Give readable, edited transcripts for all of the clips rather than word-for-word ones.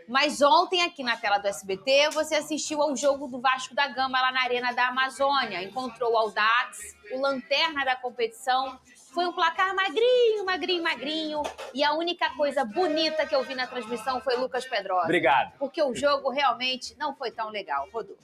Mas ontem, aqui na tela do SBT, você assistiu ao jogo do Vasco da Gama lá na Arena da Amazônia. Encontrou o Audax, o lanterna da competição. Foi um placar magrinho, magrinho, magrinho. E a única coisa bonita que eu vi na transmissão foi Lucas Pedrosa. Obrigado. Porque o jogo realmente não foi tão legal. Rodou.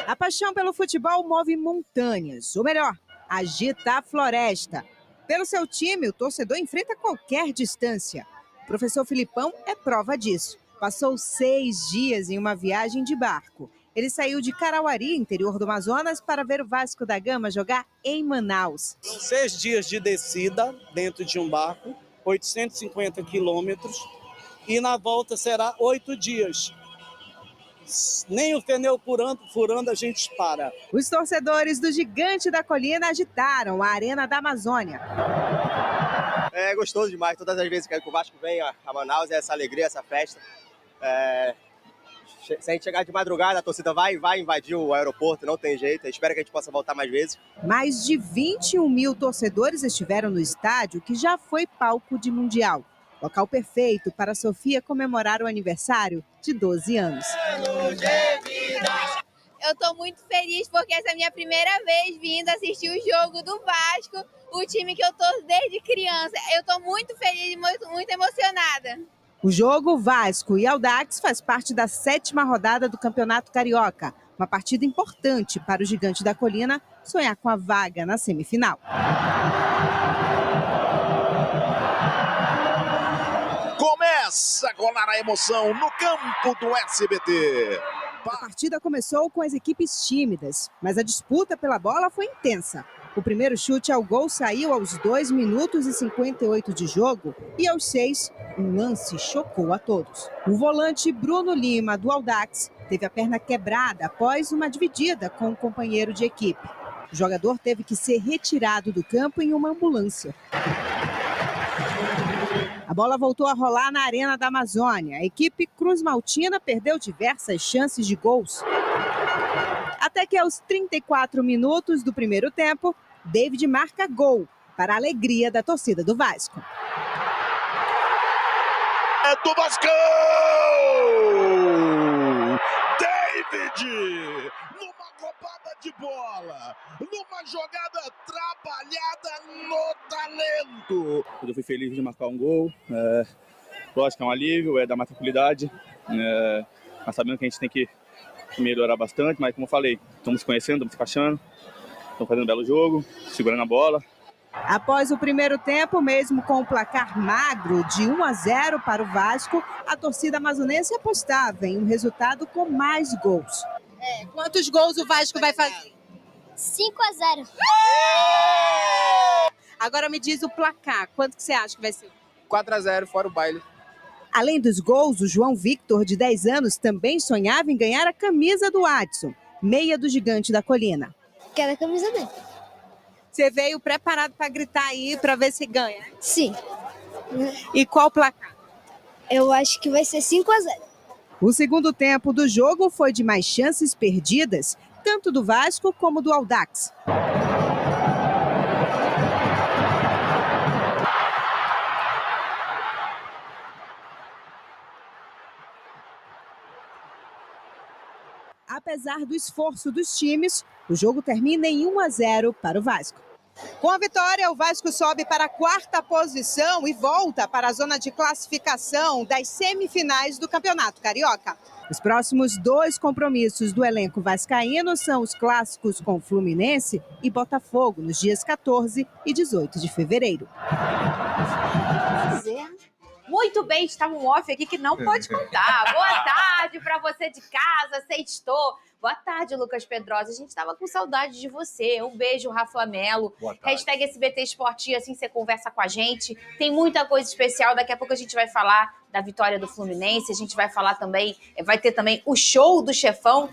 A paixão pelo futebol move montanhas. Ou melhor, agita a floresta. Pelo seu time, o torcedor enfrenta qualquer distância. O professor Filipão é prova disso. Passou 6 dias em uma viagem de barco. Ele saiu de Carauari, interior do Amazonas, para ver o Vasco da Gama jogar em Manaus. 6 dias de descida dentro de um barco, 850 quilômetros, e na volta será 8 dias. Nem o pneu furando a gente para. Os torcedores do Gigante da Colina agitaram a Arena da Amazônia. É gostoso demais, todas as vezes que o Vasco vem a Manaus, é essa alegria, essa festa. Se a gente chegar de madrugada, a torcida vai invadir o aeroporto, não tem jeito. Eu espero que a gente possa voltar mais vezes. Mais de 21 mil torcedores estiveram no estádio, que já foi palco de Mundial. Local perfeito para a Sofia comemorar o aniversário de 12 anos. Eu estou muito feliz porque essa é a minha primeira vez vindo assistir o jogo do Vasco, o time que eu torço desde criança. Eu estou muito feliz e muito emocionada. O jogo Vasco e Audax faz parte da 7ª rodada do Campeonato Carioca. Uma partida importante para o Gigante da Colina sonhar com a vaga na semifinal. Começa a rolar a emoção no campo do SBT. A partida começou com as equipes tímidas, mas a disputa pela bola foi intensa. O primeiro chute ao gol saiu aos 2 minutos e 58 de jogo e aos 6, um lance chocou a todos. O volante Bruno Lima, do Audax, teve a perna quebrada após uma dividida com um companheiro de equipe. O jogador teve que ser retirado do campo em uma ambulância. A bola voltou a rolar na Arena da Amazônia. A equipe Cruz Maltina perdeu diversas chances de gols. Até que aos 34 minutos do primeiro tempo, David marca gol, para a alegria da torcida do Vasco. É do Vascão! David! Numa roubada de bola, numa jogada trabalhada no talento. Eu fui feliz de marcar um gol. Lógico que é um alívio, dá mais tranquilidade. Nós sabemos que a gente tem que melhorar bastante, mas como eu falei, estamos se conhecendo, estamos se encaixando, estamos fazendo um belo jogo, segurando a bola. Após o primeiro tempo, mesmo com o placar magro de 1-0 para o Vasco, a torcida amazonense apostava em um resultado com mais gols. Quantos gols o Vasco vai fazer? 5-0. Agora me diz o placar, quanto que você acha que vai ser? 4-0, fora o baile. Além dos gols, o João Victor, de 10 anos, também sonhava em ganhar a camisa do Adson, meia do Gigante da Colina. Quero a camisa dele. Você veio preparado para gritar aí, para ver se ganha? Sim. E qual o placar? Eu acho que vai ser 5-0. O segundo tempo do jogo foi de mais chances perdidas, tanto do Vasco como do Audax. Apesar do esforço dos times, o jogo termina em 1-0 para o Vasco. Com a vitória, o Vasco sobe para a 4ª posição e volta para a zona de classificação das semifinais do Campeonato Carioca. Os próximos 2 compromissos do elenco vascaíno são os clássicos com Fluminense e Botafogo, nos dias 14 e 18 de fevereiro. Muito bem, estava um off aqui que não pode contar. Boa tarde para você de casa, sextou. Boa tarde, Lucas Pedrosa. A gente estava com saudade de você. Um beijo, Rafa Melo. Hashtag SBT Esporte, assim você conversa com a gente. Tem muita coisa especial. Daqui a pouco a gente vai falar da vitória do Fluminense. A gente vai falar também, vai ter também o show do Chefão.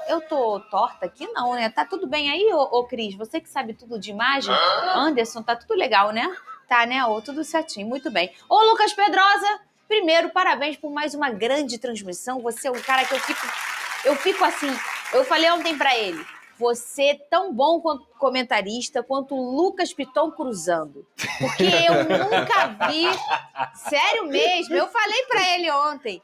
Eu tô torta aqui? Não, né? Tá tudo bem aí, ô Cris? Você que sabe tudo de imagem? Anderson, tá tudo legal, né? Tá, né? Tudo certinho, muito bem. Ô, Lucas Pedrosa, primeiro, parabéns por mais uma grande transmissão. Você é um cara que eu fico assim, eu falei ontem pra ele, você tão bom quanto comentarista quanto o Lucas Piton cruzando. Porque eu nunca vi, sério mesmo, eu falei pra ele ontem,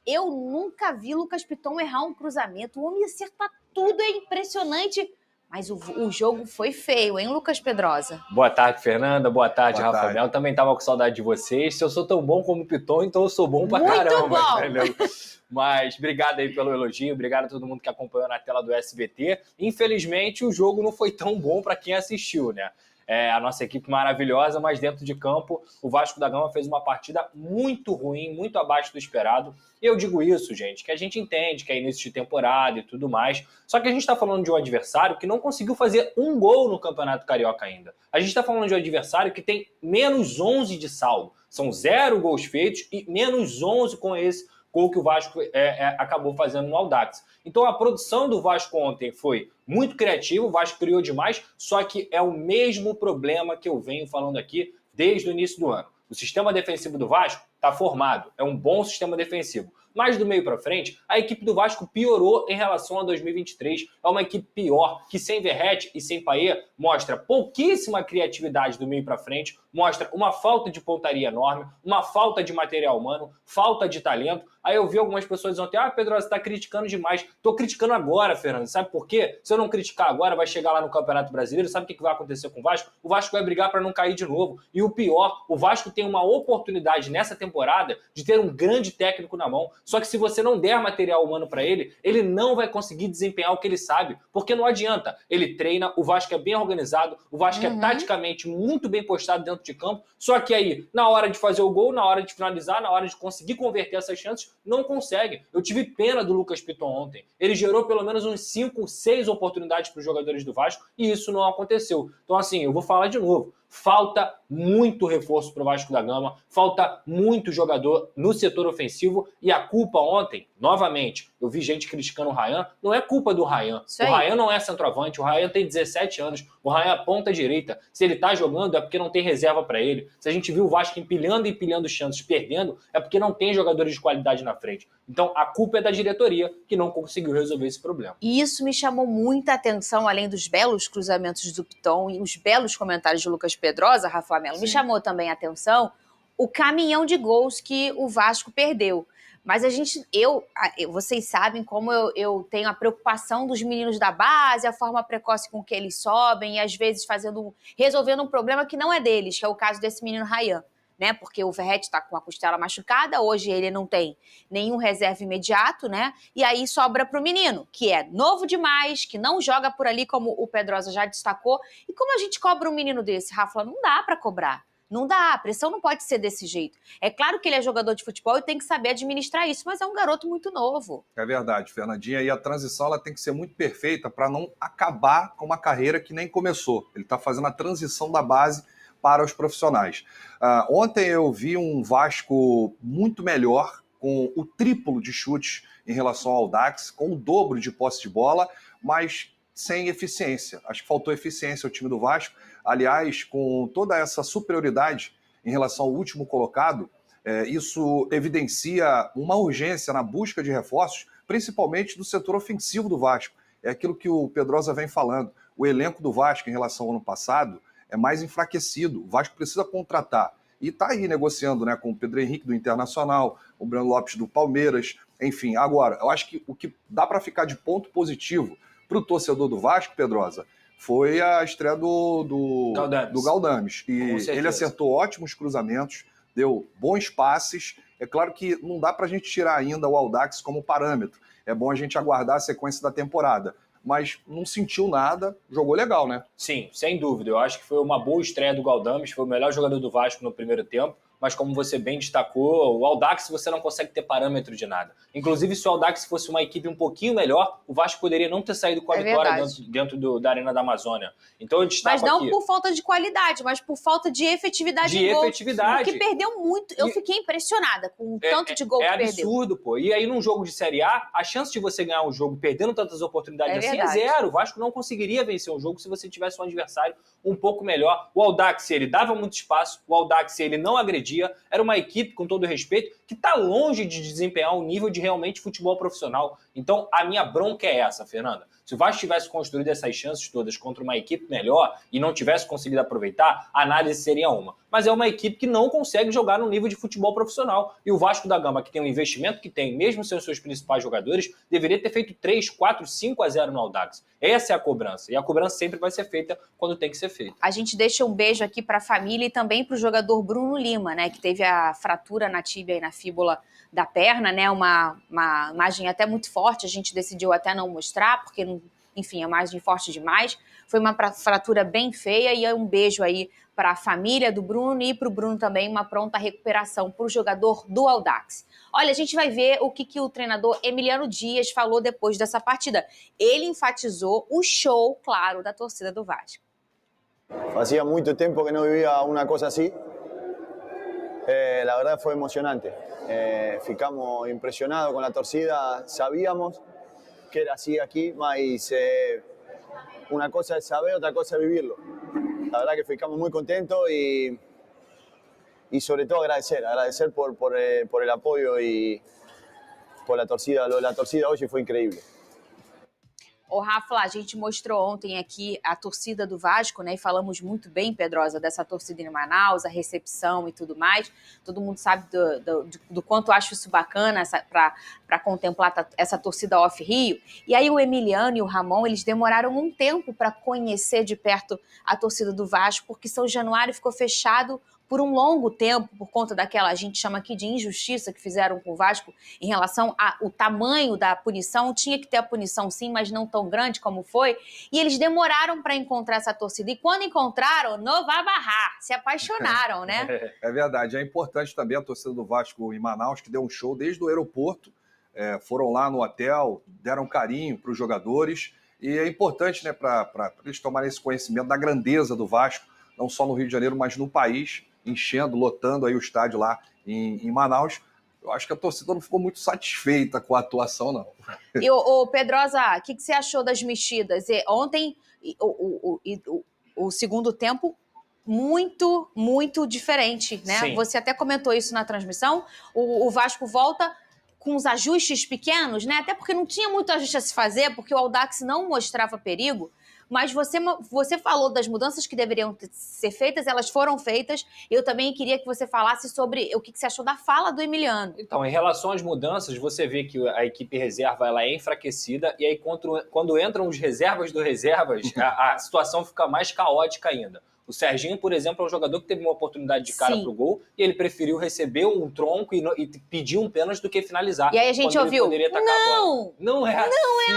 eu nunca vi Lucas Piton errar um cruzamento. O homem acerta tudo, é impressionante. Mas o jogo foi feio, hein, Lucas Pedrosa? Boa tarde, Fernanda. Boa tarde, Rafa Melo. Também estava com saudade de vocês. Se eu sou tão bom como o Piton, então eu sou bom pra caramba. Muito bom! Entendeu? Mas obrigado aí pelo elogio, obrigado a todo mundo que acompanhou na tela do SBT. Infelizmente, o jogo não foi tão bom para quem assistiu, né? A nossa equipe maravilhosa, mas dentro de campo, o Vasco da Gama fez uma partida muito ruim, muito abaixo do esperado. E eu digo isso, gente, que a gente entende que é início de temporada e tudo mais, só que a gente está falando de um adversário que não conseguiu fazer um gol no Campeonato Carioca ainda. A gente está falando de um adversário que tem menos 11 de saldo. São 0 gols feitos e menos 11 com esse gol que o Vasco acabou fazendo no Audax. Então a produção do Vasco ontem foi muito criativa, o Vasco criou demais, só que é o mesmo problema que eu venho falando aqui desde o início do ano. O sistema defensivo do Vasco está formado, é um bom sistema defensivo. Mas do meio para frente, a equipe do Vasco piorou em relação a 2023. É uma equipe pior, que sem Verratti e sem Payet mostra pouquíssima criatividade do meio para frente, mostra uma falta de pontaria enorme, uma falta de material humano, falta de talento. Aí eu vi algumas pessoas ontem, Pedro, você está criticando demais. Estou criticando agora, Fernando. Sabe por quê? Se eu não criticar agora, vai chegar lá no Campeonato Brasileiro, sabe o que vai acontecer com o Vasco? O Vasco vai brigar para não cair de novo. E o pior, o Vasco tem uma oportunidade nessa temporada de ter um grande técnico na mão. Só que se você não der material humano para ele, ele não vai conseguir desempenhar o que ele sabe. Porque não adianta. Ele treina, o Vasco é bem organizado, o Vasco é taticamente muito bem postado dentro de campo. Só que aí, na hora de fazer o gol, na hora de finalizar, na hora de conseguir converter essas chances, não consegue. Eu tive pena do Lucas Piton ontem. Ele gerou pelo menos uns 5, 6 oportunidades para os jogadores do Vasco e isso não aconteceu. Então, assim, eu vou falar de novo. Falta muito reforço para o Vasco da Gama, falta muito jogador no setor ofensivo e a culpa ontem, novamente, eu vi gente criticando o Ryan, não é culpa do Ryan. O Ryan não é centroavante, o Ryan tem 17 anos, o Ryan é ponta direita. Se ele tá jogando é porque não tem reserva para ele. Se a gente viu o Vasco empilhando chances, perdendo, é porque não tem jogadores de qualidade na frente. Então a culpa é da diretoria que não conseguiu resolver esse problema. E isso me chamou muita atenção, além dos belos cruzamentos do Piton e os belos comentários de Lucas Pedrosa, Rafa Melo, me chamou também a atenção o caminhão de gols que o Vasco perdeu. Mas vocês sabem como eu tenho a preocupação dos meninos da base, a forma precoce com que eles sobem e às vezes resolvendo um problema que não é deles, que é o caso desse menino Ryan, né? Porque o Verratti está com a costela machucada, hoje ele não tem nenhum reserva imediato, né? E aí sobra para o menino, que é novo demais, que não joga por ali, como o Pedrosa já destacou. E como a gente cobra um menino desse, Rafa? Não dá para cobrar. Não dá, a pressão não pode ser desse jeito. É claro que ele é jogador de futebol e tem que saber administrar isso, mas é um garoto muito novo. É verdade, Fernandinha, e a transição ela tem que ser muito perfeita para não acabar com uma carreira que nem começou. Ele está fazendo a transição da base para os profissionais. Ontem eu vi um Vasco muito melhor, com o triplo de chutes em relação ao Audax, com o dobro de posse de bola, mas sem eficiência. Acho que faltou eficiência ao time do Vasco. Aliás, com toda essa superioridade em relação ao último colocado, isso evidencia uma urgência na busca de reforços, principalmente do setor ofensivo do Vasco. É aquilo que o Pedrosa vem falando. O elenco do Vasco em relação ao ano passado é mais enfraquecido. O Vasco precisa contratar. E está aí negociando, né, com o Pedro Henrique do Internacional, o Breno Lopes do Palmeiras, enfim. Agora, eu acho que o que dá para ficar de ponto positivo para o torcedor do Vasco, Pedrosa, foi a estreia do Galdames. E ele acertou ótimos cruzamentos, deu bons passes. É claro que não dá para a gente tirar ainda o Audax como parâmetro. É bom a gente aguardar a sequência da temporada. Mas não sentiu nada, jogou legal, né? Sim, sem dúvida. Eu acho que foi uma boa estreia do Galdames, foi o melhor jogador do Vasco no primeiro tempo. Mas como você bem destacou, o Audax você não consegue ter parâmetro de nada. Inclusive, se o Audax fosse uma equipe um pouquinho melhor, o Vasco poderia não ter saído com a vitória dentro da Arena da Amazônia. Então eu destaco aqui. Mas não por falta de qualidade, mas por falta de efetividade em gol. Porque perdeu muito. Eu fiquei impressionada com o tanto de gol que perdeu. É absurdo, pô. E aí num jogo de Série A, a chance de você ganhar um jogo perdendo tantas oportunidades assim é zero. O Vasco não conseguiria vencer um jogo se você tivesse um adversário um pouco melhor. O Audax, ele dava muito espaço. O Audax, ele não agredia. Era uma equipe, com todo respeito, que está longe de desempenhar um nível de realmente futebol profissional. Então, a minha bronca é essa, Fernanda. Se o Vasco tivesse construído essas chances todas contra uma equipe melhor e não tivesse conseguido aproveitar, a análise seria uma. Mas é uma equipe que não consegue jogar no nível de futebol profissional. E o Vasco da Gama, que tem o investimento que tem, mesmo sem os seus principais jogadores, deveria ter feito 3, 4, 5-0 no Audax. Essa é a cobrança. E a cobrança sempre vai ser feita quando tem que ser feita. A gente deixa um beijo aqui para a família e também para o jogador Bruno Lima, né, que teve a fratura na tíbia e na fíbula da perna, né, uma imagem até muito forte, a gente decidiu até não mostrar, porque, enfim, a imagem forte demais. Foi uma fratura bem feia e um beijo aí para a família do Bruno e para o Bruno também uma pronta recuperação para o jogador do Audax. Olha, a gente vai ver o que o treinador Emiliano Dias falou depois dessa partida. Ele enfatizou o show, claro, da torcida do Vasco. Hacía mucho tiempo que no vivía una cosa así. La verdad fue emocionante. Ficamos impresionados con la torcida. Sabíamos que era así aquí, mas una cosa es saber, otra cosa es vivirlo. La verdad que ficamos muy contentos y sobre todo agradecer por el apoyo y por la torcida. Lo de la torcida hoy fue increíble. Ô, Rafa, a gente mostrou ontem aqui a torcida do Vasco, né? E falamos muito bem, Pedrosa, dessa torcida em Manaus, a recepção e tudo mais. Todo mundo sabe do quanto eu acho isso bacana para contemplar essa torcida off-Rio. E aí o Emiliano e o Ramon, eles demoraram um tempo para conhecer de perto a torcida do Vasco, porque São Januário ficou fechado por um longo tempo, por conta daquela, a gente chama aqui de injustiça que fizeram com o Vasco em relação ao tamanho da punição. Tinha que ter a punição sim, mas não tão grande como foi. E eles demoraram para encontrar essa torcida. E quando encontraram, não vai barrar. Se apaixonaram, né? É verdade. É importante também a torcida do Vasco em Manaus, que deu um show desde o aeroporto. Foram lá no hotel, deram carinho para os jogadores. E é importante, né, para eles tomarem esse conhecimento da grandeza do Vasco, não só no Rio de Janeiro, mas no país, enchendo, lotando aí o estádio lá em Manaus. Eu acho que a torcida não ficou muito satisfeita com a atuação, não. E, ô Pedrosa, o que você achou das mexidas? Ontem, o segundo tempo, muito, muito diferente, né? Sim. Você até comentou isso na transmissão. O Vasco volta com os ajustes pequenos, né? Até porque não tinha muito ajuste a se fazer, porque o Audax não mostrava perigo. Mas você falou das mudanças que deveriam ser feitas, elas foram feitas. Eu também queria que você falasse sobre o que você achou da fala do Emiliano. Então, em relação às mudanças, você vê que a equipe reserva ela é enfraquecida e aí quando entram os reservas do reservas, a situação fica mais caótica ainda. O Serginho, por exemplo, é um jogador que teve uma oportunidade de cara pro gol e ele preferiu receber um tronco e pedir um pênalti do que finalizar. E aí a gente ouviu, não é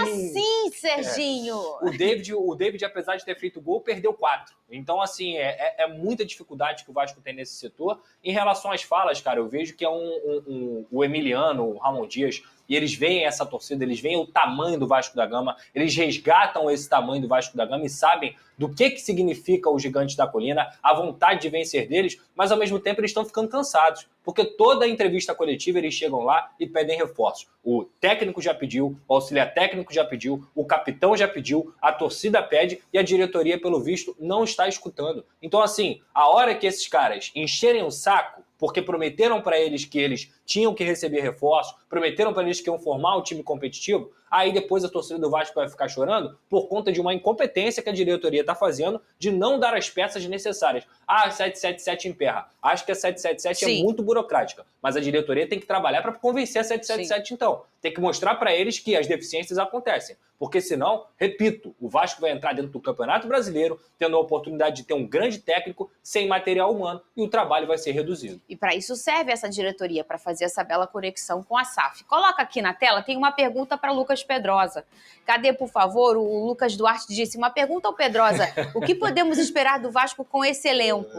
assim, Serginho. O David, apesar de ter feito gol, perdeu 4. Então, assim, é muita dificuldade que o Vasco tem nesse setor. Em relação às falas, cara, eu vejo que é o Emiliano, o Ramon Dias, e eles veem essa torcida, eles veem o tamanho do Vasco da Gama, eles resgatam esse tamanho do Vasco da Gama e sabem do que significa o Gigante da Colina, a vontade de vencer deles, mas ao mesmo tempo eles estão ficando cansados, porque toda a entrevista coletiva eles chegam lá e pedem reforços. O técnico já pediu, o auxiliar técnico já pediu, o capitão já pediu, a torcida pede e a diretoria, pelo visto, não está escutando. Então, assim, a hora que esses caras encherem o saco, porque prometeram para eles que eles tinham que receber reforço, prometeram para eles que iam formar um time competitivo, aí depois a torcida do Vasco vai ficar chorando por conta de uma incompetência que a diretoria está fazendo de não dar as peças necessárias. Ah, a 777 emperra. Acho que a 777 é muito burocrática, mas a diretoria tem que trabalhar para convencer a 777 então. Tem que mostrar para eles que as deficiências acontecem, porque senão, repito, o Vasco vai entrar dentro do Campeonato Brasileiro tendo a oportunidade de ter um grande técnico sem material humano e o trabalho vai ser reduzido. E para isso serve essa diretoria, para fazer essa bela conexão com a SAF. Coloca aqui na tela, tem uma pergunta para Lucas Pedrosa. Cadê, por favor? O Lucas Duarte disse, uma pergunta ao Pedrosa, o que podemos esperar do Vasco com esse elenco?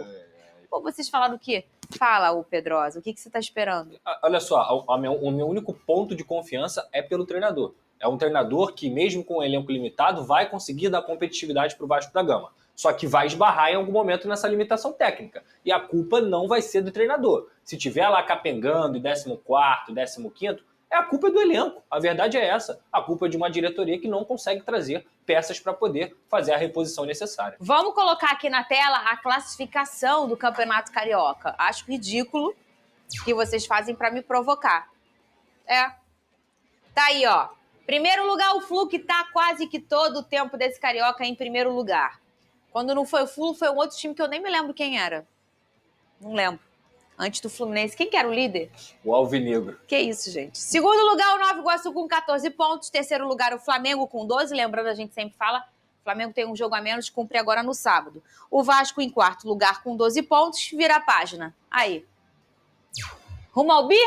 Pô, vocês falaram o quê? Fala, o Pedrosa, o que você está esperando? Olha só, o meu único ponto de confiança é pelo treinador. É um treinador que, mesmo com um elenco limitado, vai conseguir dar competitividade para o Vasco da Gama. Só que vai esbarrar em algum momento nessa limitação técnica. E a culpa não vai ser do treinador. Se tiver lá capengando em 14º, 15º, a culpa é do elenco. A verdade é essa. A culpa é de uma diretoria que não consegue trazer peças para poder fazer a reposição necessária. Vamos colocar aqui na tela a classificação do Campeonato Carioca. Acho ridículo que vocês fazem para me provocar. Tá aí, ó. Primeiro lugar, o Flu, que tá quase que todo o tempo desse Carioca em primeiro lugar. Quando não foi o Flu, foi um outro time que eu nem me lembro quem era. Não lembro. Antes do Fluminense. Quem que era o líder? O Alvinegro. Que isso, gente. Segundo lugar, o Nova Iguaçu com 14 pontos. Terceiro lugar, o Flamengo com 12. Lembrando, a gente sempre fala, o Flamengo tem um jogo a menos, cumpre agora no sábado. O Vasco em quarto lugar com 12 pontos. Vira a página. Aí. Rumo ao bi?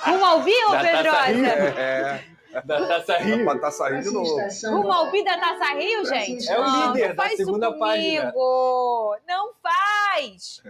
Rumo ao bi, ô Pedrosa? Da Taça Rio. Da Taça Rio de novo. Rumo ao bi da Taça Rio, gente? É o líder da faz segunda isso comigo. página. Não faz!